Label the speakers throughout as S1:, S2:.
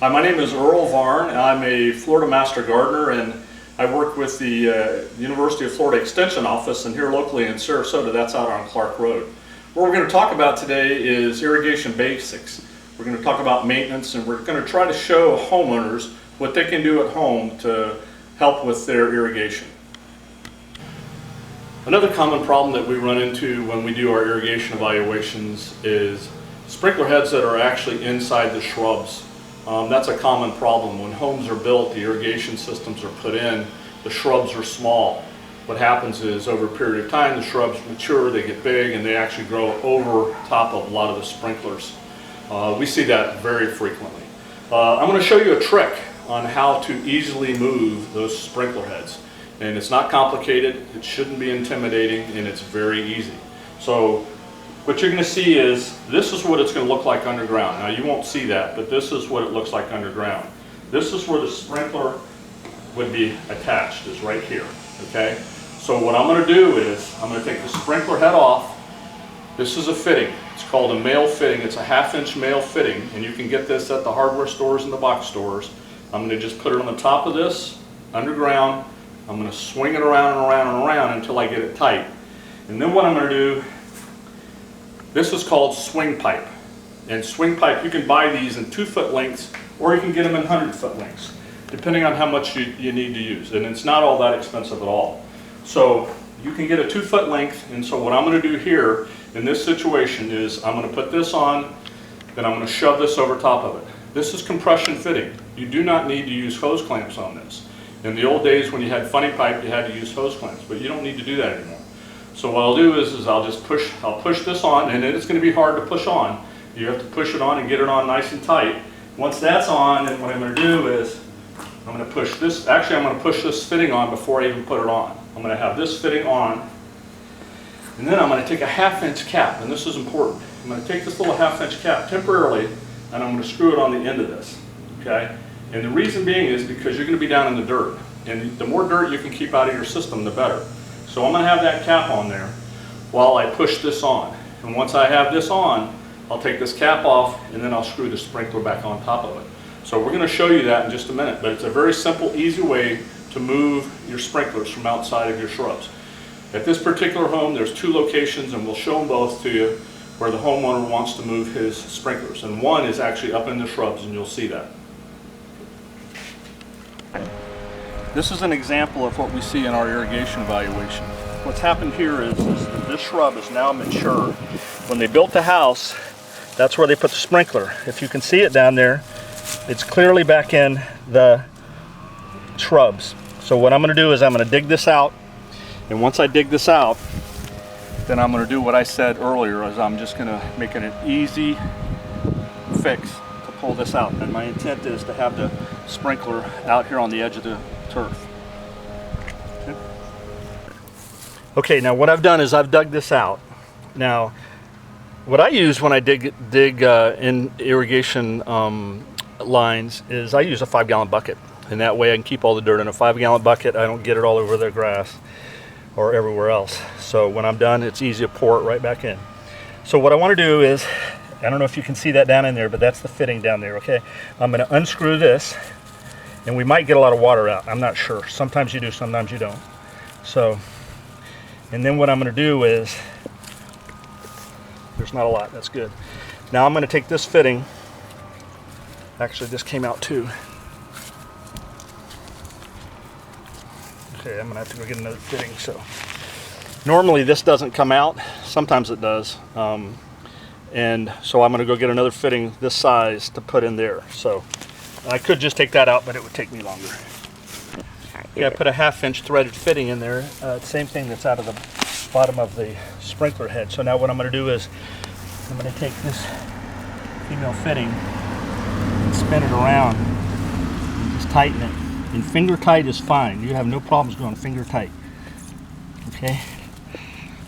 S1: Hi, my name is Earl Varn. I'm a Florida Master Gardener, and I work with the University of Florida Extension Office, and here locally in Sarasota, that's out on Clark Road. What we're going to talk about today is irrigation basics. We're going to talk about maintenance, and we're going to try to show homeowners what they can do at home to help with their irrigation. Another common problem that we run into when we do our irrigation evaluations is sprinkler heads that are actually inside the shrubs. That's a common problem. When homes are built, the irrigation systems are put in, the shrubs are small. What happens is over a period of time the shrubs mature, they get big, and they actually grow over top of a lot of the sprinklers. We see that very frequently. I'm going to show you a trick on how to easily move those sprinkler heads. And it's not complicated, it shouldn't be intimidating, and it's very easy. So what you're going to see is, this is what it's going to look like underground. Now you won't see that, but this is what it looks like underground. This is where the sprinkler would be attached, is right here, okay? So what I'm going to do is, I'm going to take the sprinkler head off. This is a fitting. It's called a male fitting. It's a 1/2-inch male fitting, and you can get this at the hardware stores and the box stores. I'm going to just put it on the top of this, underground. I'm going to swing it around and around and around until I get it tight. And then what I'm going to do, this is called swing pipe. And swing pipe, you can buy these in 2-foot lengths, or you can get them in 100-foot lengths, depending on how much you need to use. And it's not all that expensive at all. So you can get a 2-foot length, and so what I'm going to do here in this situation is I'm going to put this on, then I'm going to shove this over top of it. This is compression fitting. You do not need to use hose clamps on this. In the old days when you had funny pipe, you had to use hose clamps, but you don't need to do that anymore. So what I'll do is I'll push this on, and then it's going to be hard to push on. You have to push it on and get it on nice and tight. Once that's on, then what I'm going to do is I'm going to push this, actually I'm going to push this fitting on before I even put it on. I'm going to have this fitting on, and then I'm going to take a 1/2-inch cap, and this is important. I'm going to take this little 1/2-inch cap temporarily, and I'm going to screw it on the end of this, okay? And the reason being is because you're going to be down in the dirt, and the more dirt you can keep out of your system, the better. So I'm going to have that cap on there while I push this on. And once I have this on, I'll take this cap off, and then I'll screw the sprinkler back on top of it. So we're going to show you that in just a minute, but it's a very simple, easy way to move your sprinklers from outside of your shrubs. At this particular home, there's 2 locations, and we'll show them both to you, where the homeowner wants to move his sprinklers. And one is actually up in the shrubs, and you'll see that. This is an example of what we see in our irrigation evaluation. What's happened here is that this shrub is now mature. When they built the house, that's where they put the sprinkler. If you can see it down there, it's clearly back in the shrubs. So what I'm going to do is I'm going to dig this out, and once I dig this out, then I'm going to do what I said earlier, is I'm just going to make it an easy fix to pull this out. And my intent is to have the sprinkler out here on the edge of the turf. Okay, now what I've done is I've dug this out. Now, what I use when I dig in irrigation lines is I use a 5-gallon bucket, and that way I can keep all the dirt in a 5-gallon bucket. I don't get it all over the grass or everywhere else. So when I'm done, it's easy to pour it right back in. So what I want to do is, I don't know if you can see that down in there, but that's the fitting down there, okay? I'm going to unscrew this, and we might get a lot of water out. I'm not sure. Sometimes you do, sometimes you don't. So, and then what I'm going to do is, there's not a lot, that's good. Now I'm going to take this fitting, actually this came out too. Okay, I'm going to have to go get another fitting. So normally this doesn't come out, sometimes it does. And so I'm going to go get another fitting this size to put in there. So I could just take that out, but it would take me longer. Yeah, I put a 1/2-inch threaded fitting in there. Same thing that's out of the bottom of the sprinkler head. So now what I'm going to do is I'm going to take this female fitting and spin it around and just tighten it. And finger tight is fine. You have no problems going finger tight. Okay?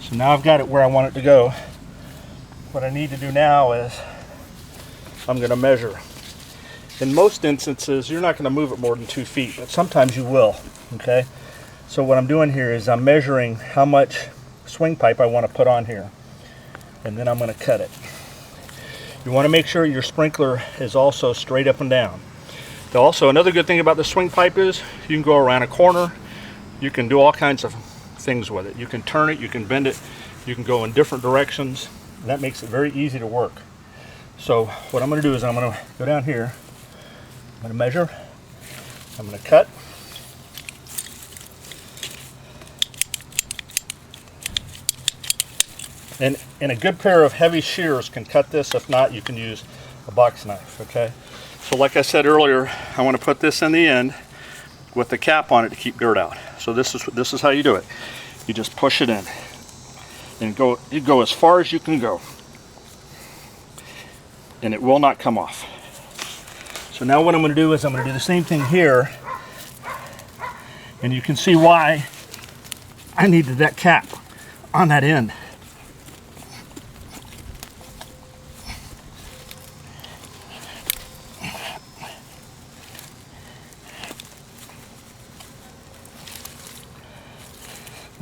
S1: So now I've got it where I want it to go. What I need to do now is I'm going to measure. In most instances, you're not going to move it more than 2 feet, but sometimes you will. Okay? So what I'm doing here is I'm measuring how much swing pipe I want to put on here, and then I'm going to cut it. You want to make sure your sprinkler is also straight up and down. Also, another good thing about the swing pipe is you can go around a corner. You can do all kinds of things with it. You can turn it, you can bend it, you can go in different directions. And that makes it very easy to work. So what I'm going to do is I'm going to go down here. I'm going to measure. I'm going to cut. And a good pair of heavy shears can cut this. If not, you can use a box knife, okay? So like I said earlier, I want to put this in the end with the cap on it to keep dirt out. So this is how you do it. You just push it in and you go as far as you can go. And it will not come off. So now what I'm going to do is I'm going to do the same thing here. And you can see why I needed that cap on that end.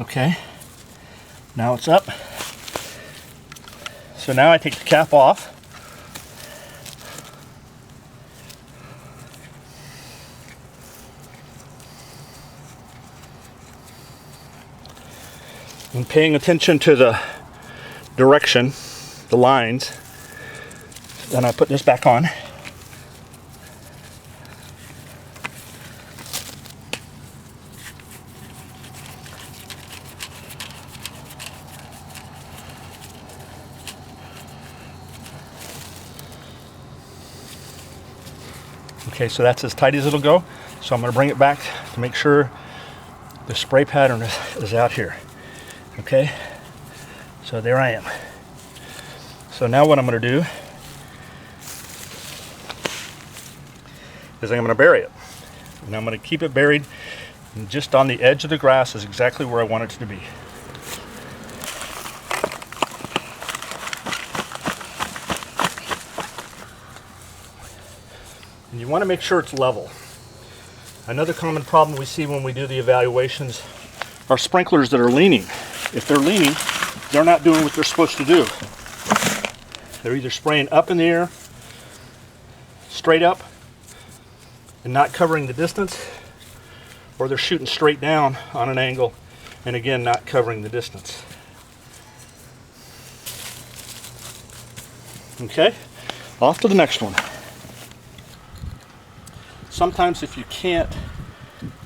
S1: Okay, now it's up. So now I take the cap off. And paying attention to the direction, the lines, then I put this back on. Okay, so that's as tight as it'll go. So I'm going to bring it back to make sure the spray pattern is out here. Okay, so there I am. So now what I'm going to do is I'm going to bury it. And I'm going to keep it buried just on the edge of the grass is exactly where I want it to be. And you want to make sure it's level. Another common problem we see when we do the evaluations are sprinklers that are leaning. If they're leaning, they're not doing what they're supposed to do. They're either spraying up in the air, straight up, and not covering the distance, or they're shooting straight down on an angle, and again, not covering the distance. Okay, off to the next one. Sometimes if you can't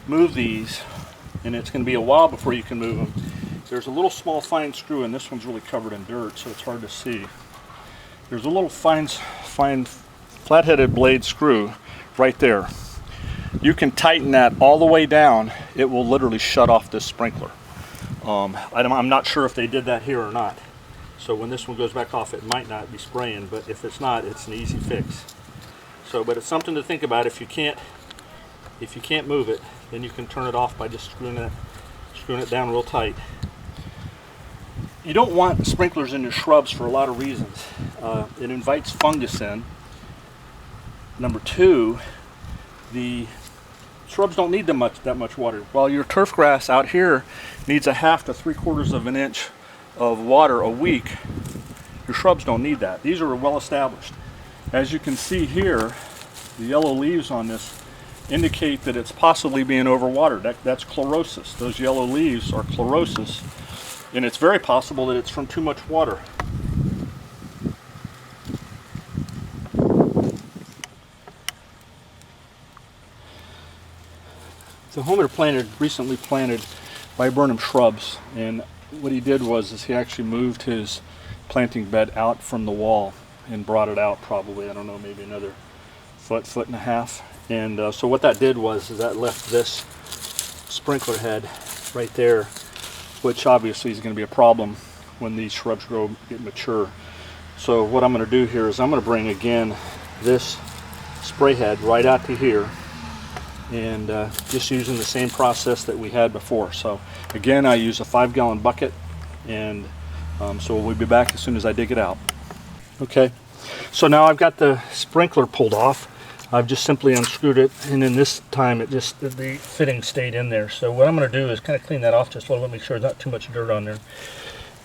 S1: move these, and it's going to be a while before you can move them, there's a little small fine screw, and this one's really covered in dirt, so it's hard to see. There's a little fine flat-headed blade screw right there. You can tighten that all the way down. It will literally shut off this sprinkler. I'm not sure if they did that here or not. So when this one goes back off, it might not be spraying, but if it's not, it's an easy fix. So, but it's something to think about. If you can't move it, then you can turn it off by just screwing it down real tight. You don't want sprinklers in your shrubs for a lot of reasons. It invites fungus in. Number two, the shrubs don't need that much water. While your turf grass out here needs a half to 3/4 of an inch of water a week, your shrubs don't need that. These are well established. As you can see here, the yellow leaves on this indicate that it's possibly being overwatered. That's chlorosis. Those yellow leaves are chlorosis, and it's very possible that it's from too much water. The homeowner recently planted viburnum shrubs, and what he did was he actually moved his planting bed out from the wall and brought it out probably, I don't know, maybe another foot and a half. And so what that did was that left this sprinkler head right there, which obviously is going to be a problem when these shrubs get mature. So what I'm going to do here is I'm going to bring again this spray head right out to here, and just using the same process that we had before. So again, I use a 5-gallon bucket, and so we'll be back as soon as I dig it out. Okay, so now I've got the sprinkler pulled off. I've just simply unscrewed it, and then this time the fitting stayed in there. So what I'm going to do is kind of clean that off just a little bit, make sure there's not too much dirt on there.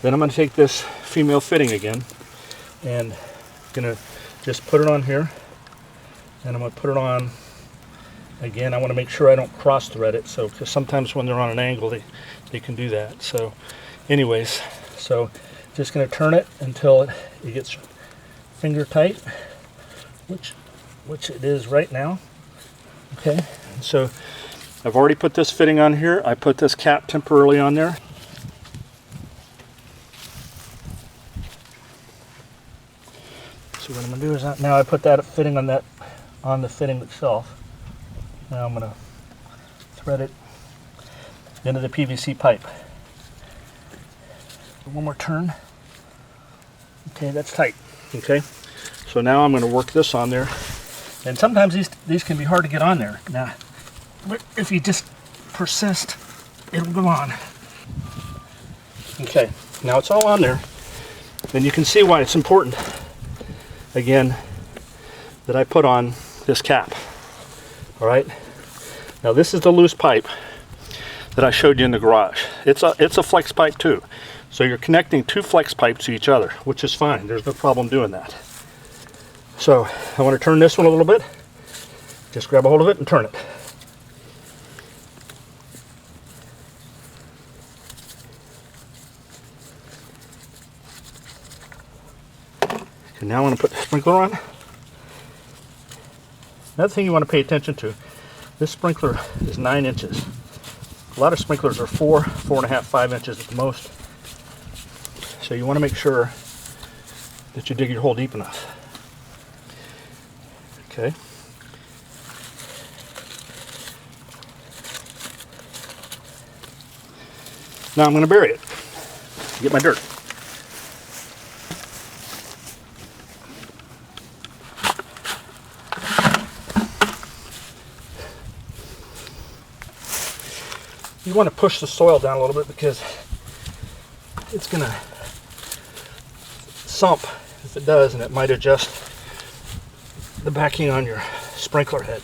S1: Then I'm going to take this female fitting again, and I'm going to just put it on here, and I'm going to put it on
S2: Again, I want to make sure I don't cross thread it, so because sometimes when they're on an angle they can do that. So anyways, so just going to turn it until it gets finger tight, which it is right now. Okay, so I've already put this fitting on here. I put this cap temporarily on there. So what I'm going to do is now I put that fitting on the fitting itself. Now I'm going to thread it into the PVC pipe. One more turn. Okay, that's tight. Okay, so now I'm going to work this on there. And sometimes these can be hard to get on there. Now, if you just persist, it'll go on. Okay, now it's all on there. And you can see why it's important, again, that I put on this cap. All right, now this is the loose pipe that I showed you in the garage. It's a flex pipe too. So you're connecting two flex pipes to each other, which is fine. There's no problem doing that. So I want to turn this one a little bit. Just grab a hold of it and turn it. Okay, now I want to put the sprinkler on. Another thing you want to pay attention to, this sprinkler is 9 inches. A lot of sprinklers are 4, 4.5, 5 inches at the most. So you want to make sure that you dig your hole deep enough. Okay. Now I'm going to bury it. Get my dirt. You want to push the soil down a little bit because it's going to sump if it does, and it might adjust the backing on your sprinkler head.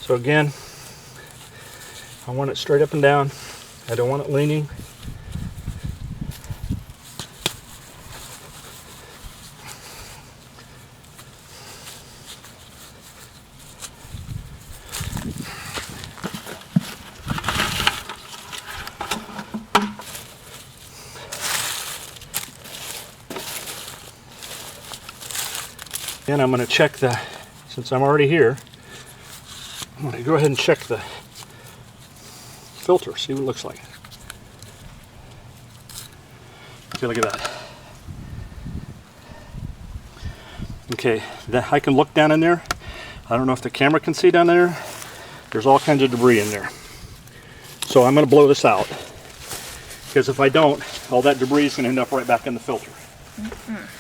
S2: So again, I want it straight up and down. I don't want it leaning. And I'm going to check since I'm already here, I'm going to go ahead and check the filter, see what it looks like. Okay, look at that. Okay, I can look down in there. I don't know if the camera can see down there. There's all kinds of debris in there. So I'm going to blow this out, because if I don't, all that debris is going to end up right back in the filter. Mm-hmm.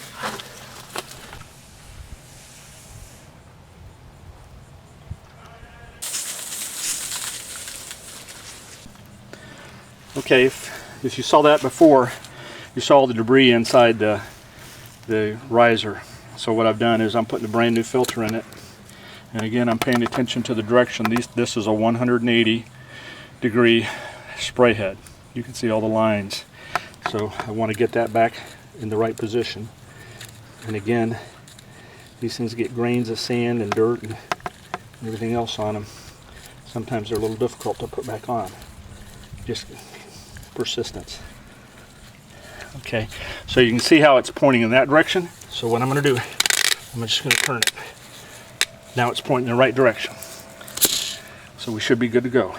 S2: Okay, if you saw that before, you saw the debris inside the riser. So what I've done is I'm putting a brand new filter in it. And again, I'm paying attention to the direction. This is a 180-degree spray head. You can see all the lines. So I want to get that back in the right position. And again, these things get grains of sand and dirt and everything else on them. Sometimes they're a little difficult to put back on. Just persistence. Okay, so you can see how it's pointing in that direction. So what I'm going to do, I'm just going to turn it. Now it's pointing in the right direction. So we should be good to go.